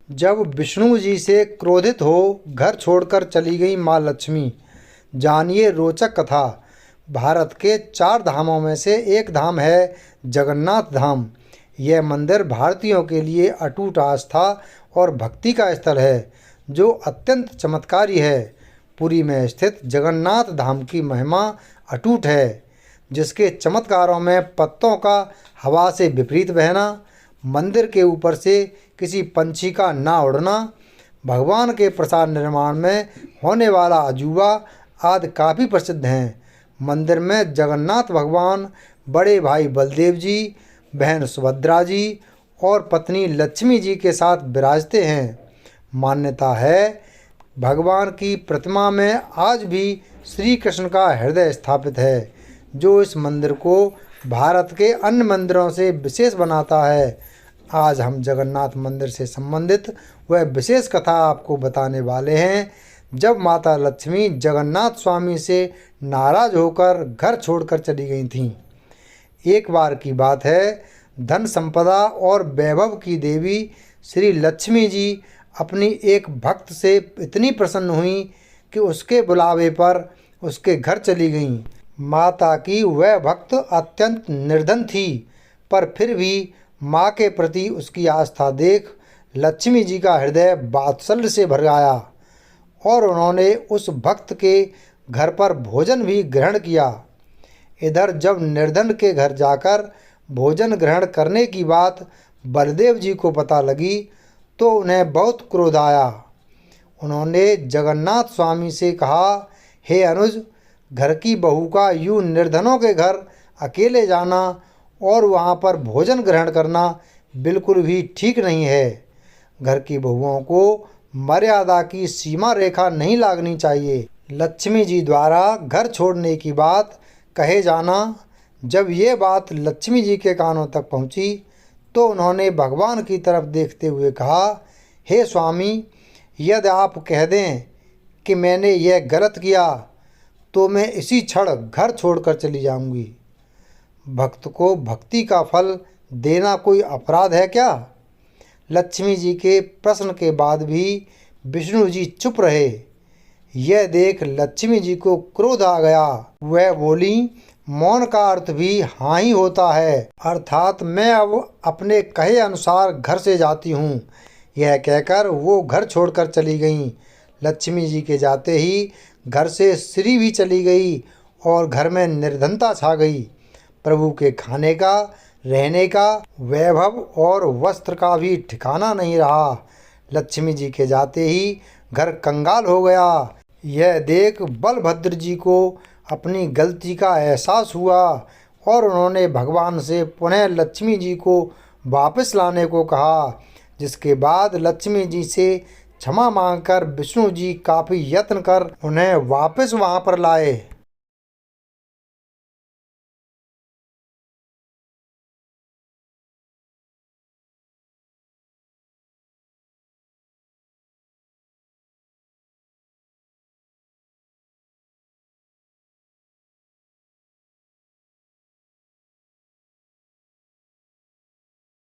जब विष्णु जी से क्रोधित हो घर छोड़कर चली गई माँ लक्ष्मी। जानिए रोचक कथा। भारत के 4 धामों में से एक धाम है जगन्नाथ धाम। यह मंदिर भारतीयों के लिए अटूट आस्था और भक्ति का स्थल है, जो अत्यंत चमत्कारी है। पुरी में स्थित जगन्नाथ धाम की महिमा अटूट है, जिसके चमत्कारों में पत्तों का हवा से विपरीत बहना, मंदिर के ऊपर से किसी पंछी का ना उड़ना, भगवान के प्रसाद निर्माण में होने वाला अजूबा आदि काफ़ी प्रसिद्ध हैं। मंदिर में जगन्नाथ भगवान बड़े भाई बलदेव जी, बहन सुभद्रा जी और पत्नी लक्ष्मी जी के साथ विराजते हैं। मान्यता है, भगवान की प्रतिमा में आज भी श्री कृष्ण का हृदय स्थापित है, जो इस मंदिर को भारत के अन्य मंदिरों से विशेष बनाता है। आज हम जगन्नाथ मंदिर से संबंधित वह विशेष कथा आपको बताने वाले हैं, जब माता लक्ष्मी जगन्नाथ स्वामी से नाराज होकर घर छोड़कर चली गई थीं। एक बार की बात है, धन संपदा और वैभव की देवी श्री लक्ष्मी जी अपनी एक भक्त से इतनी प्रसन्न हुई कि उसके बुलावे पर उसके घर चली गईं। माता की वह भक्त अत्यंत निर्धन थी, पर फिर भी माँ के प्रति उसकी आस्था देख लक्ष्मी जी का हृदय वात्सल्य से भर आया और उन्होंने उस भक्त के घर पर भोजन भी ग्रहण किया। इधर जब निर्धन के घर जाकर भोजन ग्रहण करने की बात बलदेव जी को पता लगी, तो उन्हें बहुत क्रोध आया। उन्होंने जगन्नाथ स्वामी से कहा, हे अनुज, घर की बहू का यूँ निर्धनों के घर अकेले जाना और वहाँ पर भोजन ग्रहण करना बिल्कुल भी ठीक नहीं है। घर की बहुओं को मर्यादा की सीमा रेखा नहीं लागनी चाहिए। लक्ष्मी जी द्वारा घर छोड़ने की बात कहे जाना। जब ये बात लक्ष्मी जी के कानों तक पहुँची, तो उन्होंने भगवान की तरफ देखते हुए कहा, हे स्वामी, यदि आप कह दें कि मैंने यह गलत किया, तो मैं इसी क्षण घर छोड़कर चली जाऊंगी। भक्त को भक्ति का फल देना कोई अपराध है क्या? लक्ष्मी जी के प्रश्न के बाद भी विष्णु जी चुप रहे। यह देख लक्ष्मी जी को क्रोध आ गया। वह बोली, मौन का अर्थ भी हाँ ही होता है, अर्थात मैं अब अपने कहे अनुसार घर से जाती हूँ। यह कहकर वो घर छोड़कर चली गईं। लक्ष्मी जी के जाते ही घर से श्री भी चली गई और घर में निर्धनता छा गई। प्रभु के खाने का, रहने का, वैभव और वस्त्र का भी ठिकाना नहीं रहा। लक्ष्मी जी के जाते ही घर कंगाल हो गया। यह देख बलभद्र जी को अपनी गलती का एहसास हुआ और उन्होंने भगवान से पुनः लक्ष्मी जी को वापस लाने को कहा, जिसके बाद लक्ष्मी जी से क्षमा मांगकर विष्णु जी काफ़ी यत्न कर उन्हें वापस वहां पर लाए।